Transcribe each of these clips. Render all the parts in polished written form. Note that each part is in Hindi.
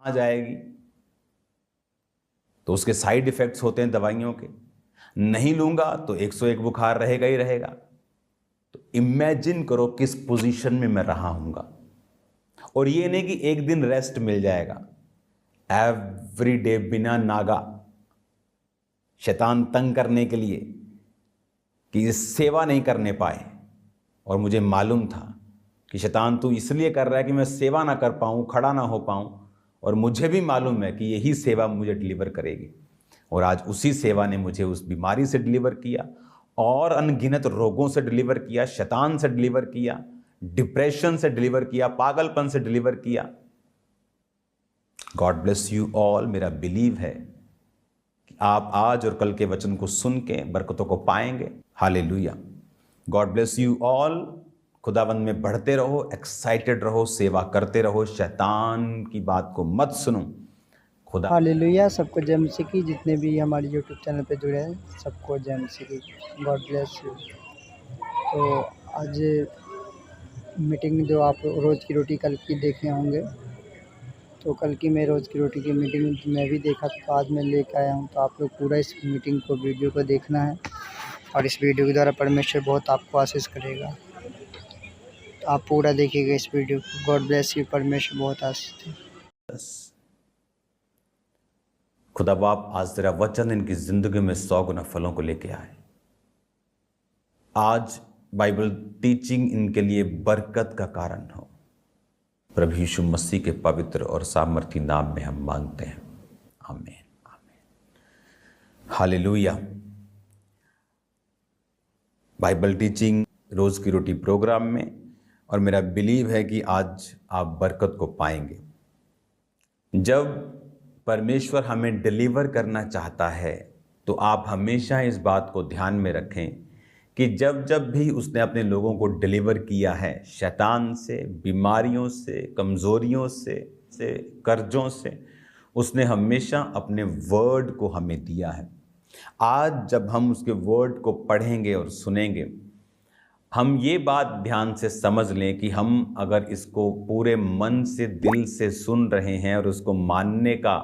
आ जाएगी, तो उसके साइड इफेक्ट्स होते हैं दवाइयों के। नहीं लूंगा तो 101 बुखार रहेगा ही रहेगा। तो इमेजिन करो किस पोजीशन में मैं रहा हूंगा। और ये नहीं कि एक दिन रेस्ट मिल जाएगा, एवरी डे बिना नागा, शैतान तंग करने के लिए कि सेवा नहीं करने पाए। और मुझे मालूम था कि शैतान तू इसलिए कर रहा है कि मैं सेवा ना कर पाऊँ, खड़ा ना हो पाऊँ, और मुझे भी मालूम है कि यही सेवा मुझे डिलीवर करेगी। और आज उसी सेवा ने मुझे उस बीमारी से डिलीवर किया और अनगिनत रोगों से डिलीवर किया, शैतान से डिलीवर किया, डिप्रेशन से डिलीवर किया, पागलपन से डिलीवर किया। God bless you all. मेरा बिलीव है कि आप आज और कल के वचन को सुन के बरकतों को पाएंगे। Hallelujah. God bless you all. खुदावंद में बढ़ते रहो, एक्साइटेड रहो, सेवा करते रहो, शैतान की बात को मत सुनो। खुदा हालेलुया। सबको जय मसीह की। जितने भी हमारे यूट्यूब चैनल पे जुड़े हैं सबको जय मसीह की। God bless you. तो आज मीटिंग जो आप रोज़ की रोटी कल की देखे होंगे, तो कल की मैं रोज़ की रोटी की मीटिंग मैं भी देखा था, तो आज मैं लेकर आया हूँ। तो आप लोग पूरा इस मीटिंग को, वीडियो को देखना है, और इस वीडियो के द्वारा परमेश्वर बहुत आपको आशीष करेगा। तो आप पूरा देखिएगा इस वीडियो को। God bless you. परमेश्वर बहुत आशीष दे। खुदा बाप आज तेरा वचन इनकी जिंदगी में 100 गुना फलों को लेके आए। आज बाइबल टीचिंग इनके लिए बरकत का कारण हो। प्रभु यीशु मसीह के पवित्र और सामर्थी नाम में हम मांगते हैं, आमीन आमीन। हालेलुया। बाइबल टीचिंग रोज की रोटी प्रोग्राम में, और मेरा बिलीव है कि आज आप बरकत को पाएंगे। जब परमेश्वर हमें डिलीवर करना चाहता है तो आप हमेशा इस बात को ध्यान में रखें कि जब जब भी उसने अपने लोगों को डिलीवर किया है शैतान से, बीमारियों से, कमज़ोरियों से कर्जों से, उसने हमेशा अपने वर्ड को हमें दिया है। आज जब हम उसके वर्ड को पढ़ेंगे और सुनेंगे, हम ये बात ध्यान से समझ लें कि हम अगर इसको पूरे मन से, दिल से सुन रहे हैं और उसको मानने का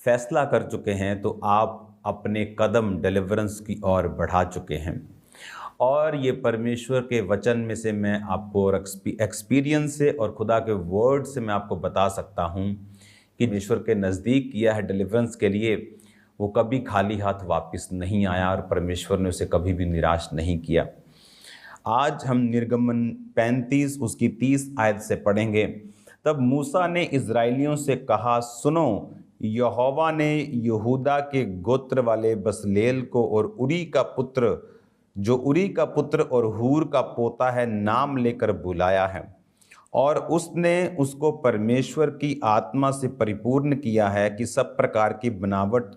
फैसला कर चुके हैं, तो आप अपने कदम डिलीवरेंस की ओर बढ़ा चुके हैं। और ये परमेश्वर के वचन में से मैं आपको और एक्सपीरियंस से और खुदा के वर्ड से मैं आपको बता सकता हूँ कि परमेश्वर के नज़दीक किया है डिलीवरेंस के लिए, वो कभी खाली हाथ वापस नहीं आया और परमेश्वर ने उसे कभी भी निराश नहीं किया। आज हम निर्गमन 35 उसकी 30 आयत से पढ़ेंगे। तब मूसा ने इज़राइलियों से कहा, सुनो, यहोवा ने यहूदा के गोत्र वाले बसलेल को और उरी का पुत्र, जो उरी का पुत्र और हूर का पोता है, नाम लेकर बुलाया है, और उसने उसको परमेश्वर की आत्मा से परिपूर्ण किया है कि सब प्रकार की बनावट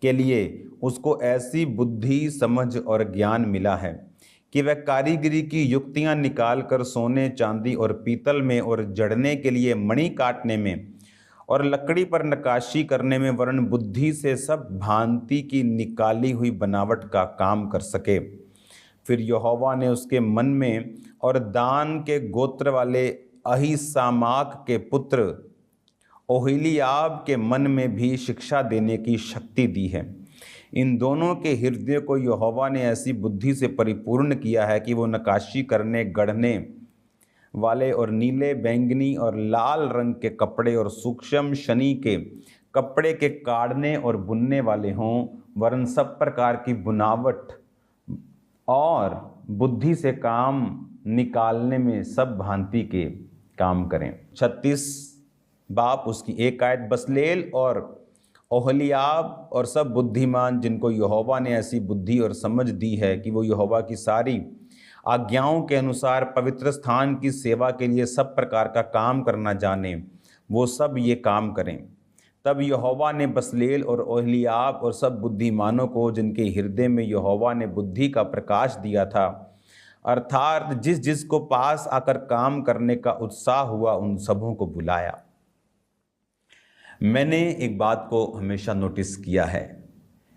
के लिए उसको ऐसी बुद्धि, समझ और ज्ञान मिला है कि वह कारीगरी की युक्तियां निकाल कर सोने, चांदी और पीतल में, और जड़ने के लिए मणि काटने में, और लकड़ी पर नक्काशी करने में, वरन बुद्धि से सब भांति की निकाली हुई बनावट का काम कर सके। फिर यहोवा ने उसके मन में और दान के गोत्र वाले अहीसामाक के पुत्र ओहिलियाब के मन में भी शिक्षा देने की शक्ति दी है। इन दोनों के हृदय को यहोवा ने ऐसी बुद्धि से परिपूर्ण किया है कि वो नक्काशी करने, गढ़ने वाले और नीले, बैंगनी और लाल रंग के कपड़े और सूक्ष्म शनी के कपड़े के काढ़ने और बुनने वाले हों, वरन सब प्रकार की बुनावट और बुद्धि से काम निकालने में सब भांति के काम करें। 36 बाप उसकी 1 आयत। बसलेल और ओहलियाब और सब बुद्धिमान, जिनको यहोवा ने ऐसी बुद्धि और समझ दी है कि वो यहोवा की सारी आज्ञाओं के अनुसार पवित्र स्थान की सेवा के लिए सब प्रकार का काम करना जाने, वो सब ये काम करें। तब यहोवा ने बसलेल और ओहलियाब और सब बुद्धिमानों को, जिनके हृदय में यहोवा ने बुद्धि का प्रकाश दिया था, अर्थात जिस जिसको पास आकर काम करने का उत्साह हुआ, उन सबों को बुलाया। मैंने एक बात को हमेशा नोटिस किया है,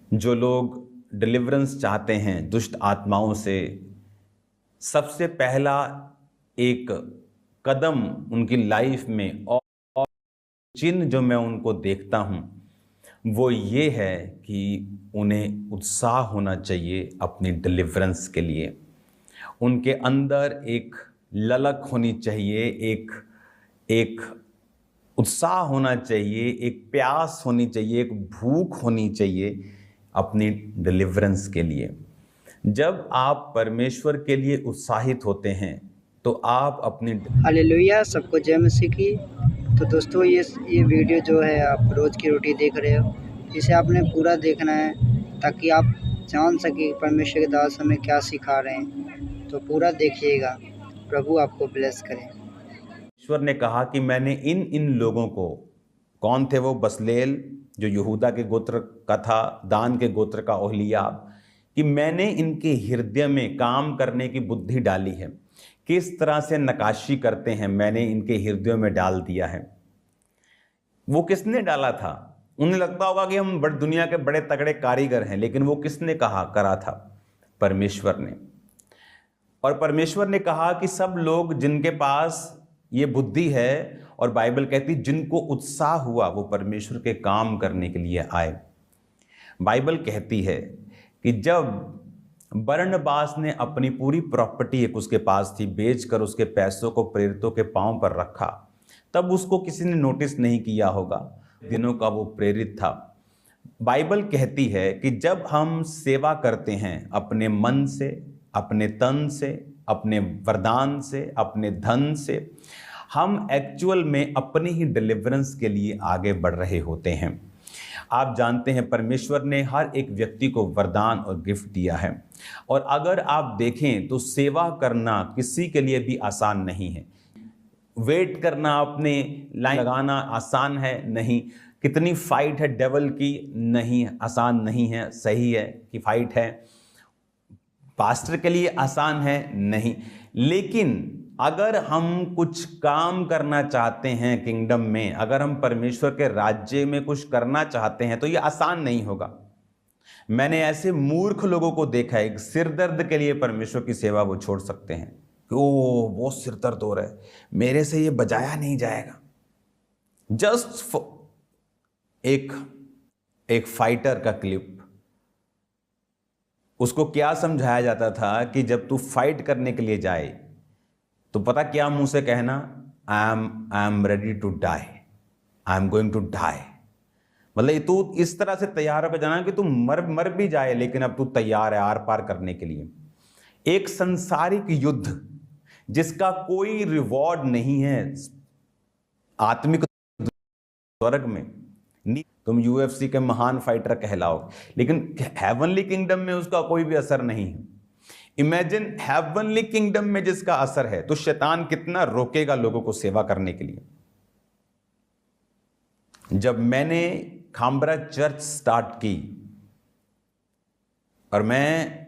जो लोग डिलीवरेंस चाहते हैं दुष्ट आत्माओं से, सबसे पहला एक कदम उनकी लाइफ में चिन्ह जो मैं उनको देखता हूँ वो ये है कि उन्हें उत्साह होना चाहिए अपनी डिलीवरेंस के लिए। उनके अंदर एक ललक होनी चाहिए, एक उत्साह होना चाहिए, एक प्यास होनी चाहिए, एक भूख होनी चाहिए अपनी डिलीवरेंस के लिए। जब आप परमेश्वर के लिए उत्साहित होते हैं तो आप अपनी हालेलुया, सबको जय मसीह की। तो दोस्तों ये वीडियो जो है आप रोज़ की रोटी देख रहे हो, इसे आपने पूरा देखना है ताकि आप जान सके परमेश्वर के दास हमें क्या सिखा रहे हैं। तो पूरा देखिएगा, प्रभु आपको ब्लेस करें। ईश्वर ने कहा कि मैंने इन लोगों को, कौन थे वो? बसलेल जो यहूदा के गोत्र का था, दान के गोत्र का ओहलियाब, कि मैंने इनके हृदय में काम करने की बुद्धि डाली है। किस तरह से नकाशी करते हैं मैंने इनके हृदयों में डाल दिया है। वो किसने डाला था? उन्हें लगता होगा कि हम दुनिया के बड़े तगड़े कारीगर हैं, लेकिन वो किसने करा था? परमेश्वर ने। और परमेश्वर ने कहा कि सब लोग जिनके पास ये बुद्धि है, और बाइबल कहती जिनको उत्साह हुआ वो परमेश्वर के काम करने के लिए आए। बाइबल कहती है कि जब बरनबास ने अपनी पूरी प्रॉपर्टी, एक उसके पास थी, बेचकर उसके पैसों को प्रेरितों के पांव पर रखा, तब उसको किसी ने नोटिस नहीं किया होगा। दिनों का वो प्रेरित था। बाइबल कहती है कि जब हम सेवा करते हैं अपने मन से, अपने तन से, अपने वरदान से, अपने धन से, हम एक्चुअल में अपनी ही डिलीवरेंस के लिए आगे बढ़ रहे होते हैं। आप जानते हैं परमेश्वर ने हर एक व्यक्ति को वरदान और गिफ्ट दिया है, और अगर आप देखें तो सेवा करना किसी के लिए भी आसान नहीं है। वेट करना, अपने लाइन लगाना आसान है? नहीं। कितनी फाइट है डेवल की? नहीं, आसान नहीं है। सही है कि फाइट है। पास्टर के लिए आसान है? नहीं। लेकिन अगर हम कुछ काम करना चाहते हैं किंगडम में, अगर हम परमेश्वर के राज्य में कुछ करना चाहते हैं तो ये आसान नहीं होगा। मैंने ऐसे मूर्ख लोगों को देखा है, सिर दर्द के लिए परमेश्वर की सेवा वो छोड़ सकते हैं कि ओ बहुत सिर दर्द हो रहा है, मेरे से ये बजाया नहीं जाएगा। जस्ट एक फाइटर का क्लिप, उसको क्या समझाया जाता था कि जब तू फाइट करने के लिए जाए तो पता क्या मुंह से कहना? I am ready to die, I am going to die. मतलब तू इस तरह से तैयार होकर जाना कि तू मर भी जाए, लेकिन अब तू तैयार है आर पार करने के लिए। एक संसारिक युद्ध जिसका कोई रिवॉर्ड नहीं है आत्मिक स्वर्ग में। तुम यूएफसी के महान फाइटर कहलाओ, लेकिन हेवनली किंगडम में उसका कोई भी असर नहीं है। इमेजिन हेवनली किंगडम में जिसका असर है, तो शैतान कितना रोकेगा लोगों को सेवा करने के लिए। जब मैंने खामबरा चर्च स्टार्ट की और मैं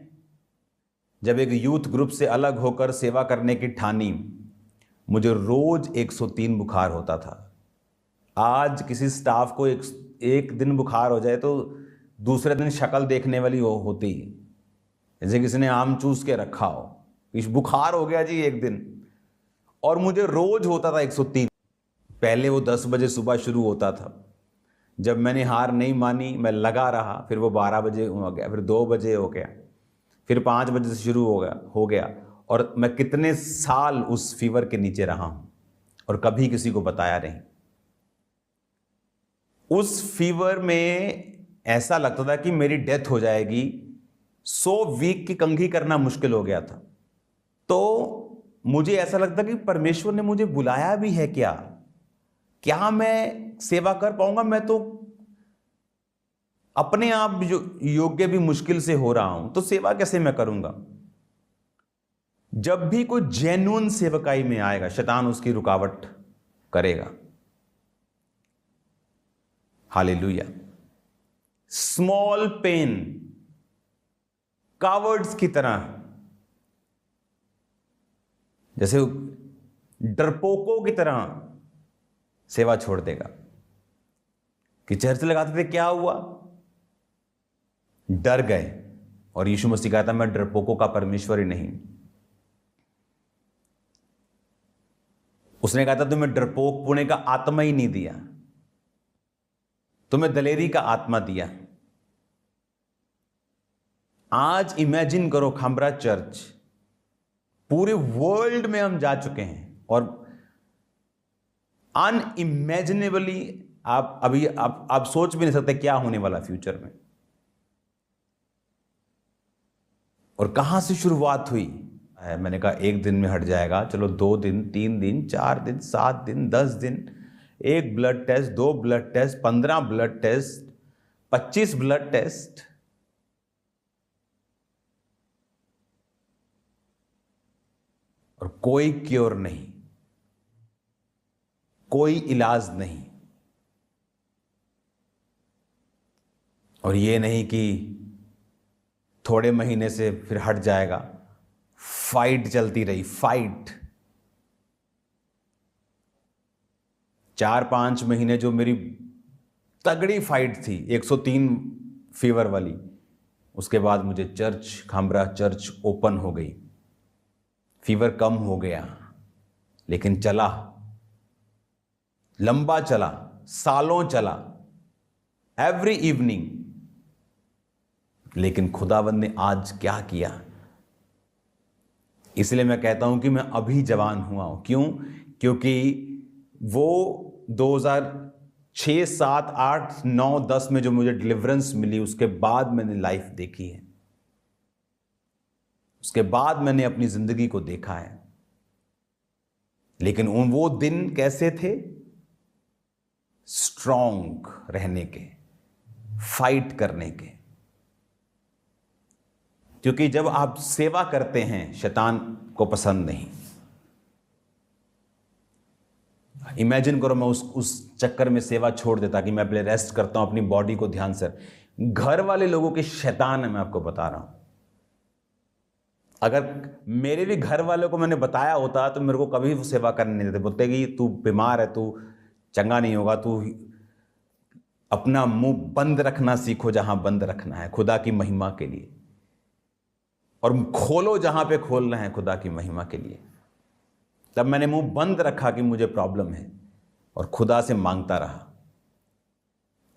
जब एक यूथ ग्रुप से अलग होकर सेवा करने की ठानी, मुझे रोज 103 बुखार होता था। आज किसी स्टाफ को एक दिन बुखार हो जाए तो दूसरे दिन शक्ल देखने वाली होती, जैसे किसी ने आम चूस के रखा हो। इस बुखार हो गया जी एक दिन, और मुझे रोज होता था 103। पहले वो 10 बजे सुबह शुरू होता था। जब मैंने हार नहीं मानी, मैं लगा रहा, फिर वो 12 बजे हो गया, फिर 2 बजे हो गया, फिर 5 बजे से शुरू हो गया। और मैं कितने साल उस फीवर के नीचे रहा हूं और कभी किसी को बताया नहीं। उस फीवर में ऐसा लगता था कि मेरी डेथ हो जाएगी। 100 वीक की कंघी करना मुश्किल हो गया था। तो मुझे ऐसा लगता कि परमेश्वर ने मुझे बुलाया भी है क्या मैं सेवा कर पाऊंगा? मैं तो अपने आप योग्य भी मुश्किल से हो रहा हूं, तो सेवा कैसे मैं करूंगा? जब भी कोई जेन्युइन सेवकाई में आएगा, शैतान उसकी रुकावट करेगा। हालेलुया। स्मॉल पेन, कावर्ड्स की तरह, जैसे डरपोकों की तरह सेवा छोड़ देगा। कि चर्च लगाते थे, क्या हुआ? डर गए। और यीशु मसीह कहता मैं डरपोकों का परमेश्वर ही नहीं। उसने कहा था तुम्हें डरपोक पुणे का आत्मा ही नहीं दिया, तुम्हें दलेरी का आत्मा दिया। आज इमेजिन करो खामरा चर्च, पूरे वर्ल्ड में हम जा चुके हैं और अनइमेजिनेबली आप सोच भी नहीं सकते क्या होने वाला फ्यूचर में। और कहां से शुरुआत हुई है? मैंने कहा एक दिन में हट जाएगा, चलो 2 दिन, 3 दिन, 4 दिन, 7 दिन, 10 दिन, 1 blood test, 2 blood test, 15 blood test, 25 blood test. और कोई क्योर नहीं, कोई इलाज नहीं। और ये नहीं कि थोड़े महीने से फिर हट जाएगा। फाइट चलती रही, फाइट। 4-5 महीने जो मेरी तगड़ी फाइट थी, 103 फीवर वाली, उसके बाद मुझे खामरा चर्च ओपन हो गई। फीवर कम हो गया, लेकिन चला, लंबा चला, सालों चला, एवरी इवनिंग। लेकिन खुदावंद ने आज क्या किया? इसलिए मैं कहता हूं कि मैं अभी जवान हुआ हूं। क्यों? क्योंकि वो 2006, 7, 8, 9, 10 में जो मुझे डिलीवरेंस मिली, उसके बाद मैंने लाइफ देखी है, उसके बाद मैंने अपनी जिंदगी को देखा है। लेकिन वो दिन कैसे थे? स्ट्रॉन्ग रहने के, फाइट करने के। क्योंकि जब आप सेवा करते हैं, शैतान को पसंद नहीं। इमेजिन करो मैं उस चक्कर में सेवा छोड़ देता कि मैं पहले रेस्ट करता हूं, अपनी बॉडी को ध्यान से। घर वाले लोगों के शैतान है, मैं आपको बता रहा हूं। अगर मेरे भी घर वालों को मैंने बताया होता तो मेरे को कभी वो सेवा करने नहीं देते। बोलते कि तू बीमार है, तू चंगा नहीं होगा, तू अपना मुंह बंद रखना सीखो जहां बंद रखना है खुदा की महिमा के लिए, और खोलो जहां पे खोलना है खुदा की महिमा के लिए। तब मैंने मुंह बंद रखा कि मुझे प्रॉब्लम है, और खुदा से मांगता रहा,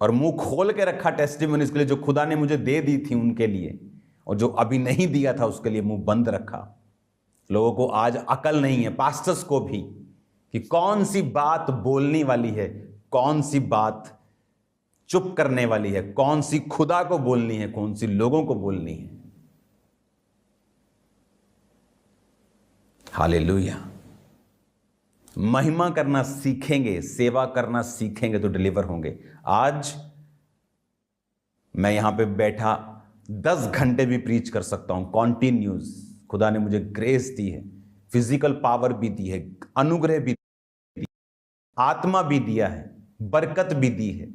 और मुंह खोल के रखा टेस्टिमोनीज के लिए जो खुदा ने मुझे दे दी थी उनके लिए, और जो अभी नहीं दिया था उसके लिए मुंह बंद रखा। लोगों को आज अकल नहीं है, पास्टर्स को भी, कि कौन सी बात बोलनी वाली है, कौन सी बात चुप करने वाली है, कौन सी खुदा को बोलनी है, कौन सी लोगों को बोलनी है। हालेलुया। महिमा करना सीखेंगे, सेवा करना सीखेंगे तो डिलीवर होंगे। आज मैं यहां पे बैठा 10 घंटे भी प्रीच कर सकता हूं कॉन्टिन्यूस। खुदा ने मुझे ग्रेस दी है, फिजिकल पावर भी दी है, अनुग्रह भी दी, आत्मा भी दिया है, बरकत भी दी है।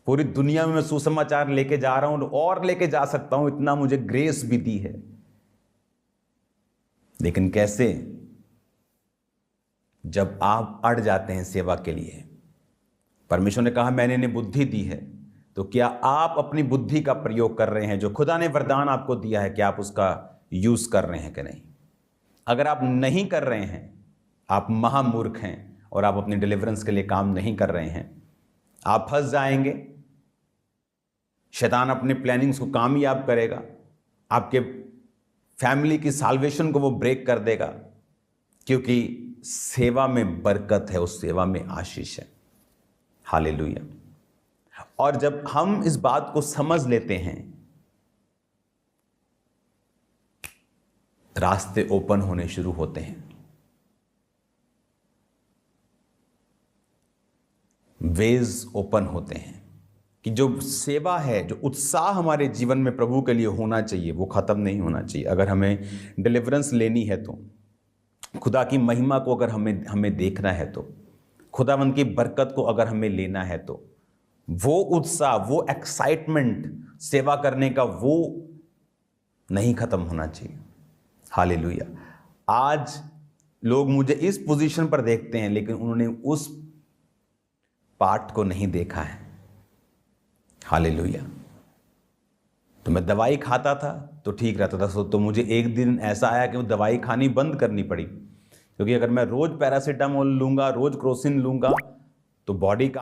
पूरी दुनिया में मैं सुसमाचार लेके जा रहा हूं और लेके जा सकता हूं, इतना मुझे ग्रेस भी दी है। लेकिन कैसे? जब आप अड़ जाते हैं सेवा के लिए। परमेश्वर ने कहा मैंने इन्हें बुद्धि दी है, तो क्या आप अपनी बुद्धि का प्रयोग कर रहे हैं? जो खुदा ने वरदान आपको दिया है, क्या आप उसका यूज कर रहे हैं कि नहीं? अगर आप नहीं कर रहे हैं, आप महामूर्ख हैं और आप अपनी डिलीवरेंस के लिए काम नहीं कर रहे हैं। आप फंस जाएंगे, शैतान अपने प्लानिंग्स को कामयाब करेगा, आपके फैमिली की साल्वेशन को वो ब्रेक कर देगा, क्योंकि सेवा में बरकत है, उस सेवा में आशीष है। हालेलुया। और जब हम इस बात को समझ लेते हैं, रास्ते ओपन होने शुरू होते हैं, वेज ओपन होते हैं, कि जो सेवा है, जो उत्साह हमारे जीवन में प्रभु के लिए होना चाहिए, वो खत्म नहीं होना चाहिए। अगर हमें डिलीवरेंस लेनी है, तो खुदा की महिमा को अगर हमें देखना है, तो खुदावंद की बरकत को अगर हमें लेना है, तो वो उत्साह, वो एक्साइटमेंट सेवा करने का, वो नहीं खत्म होना चाहिए। हालेलुया। आज लोग मुझे इस पोजीशन पर देखते हैं, लेकिन उन्होंने उस पार्ट को नहीं देखा है। हालेलुया। तो मैं दवाई खाता था तो ठीक रहता था, तो मुझे एक दिन ऐसा आया कि वो दवाई खानी बंद करनी पड़ी, क्योंकि अगर मैं रोज पैरासीटामोल लूंगा, रोज क्रोसिन लूंगा, तो बॉडी का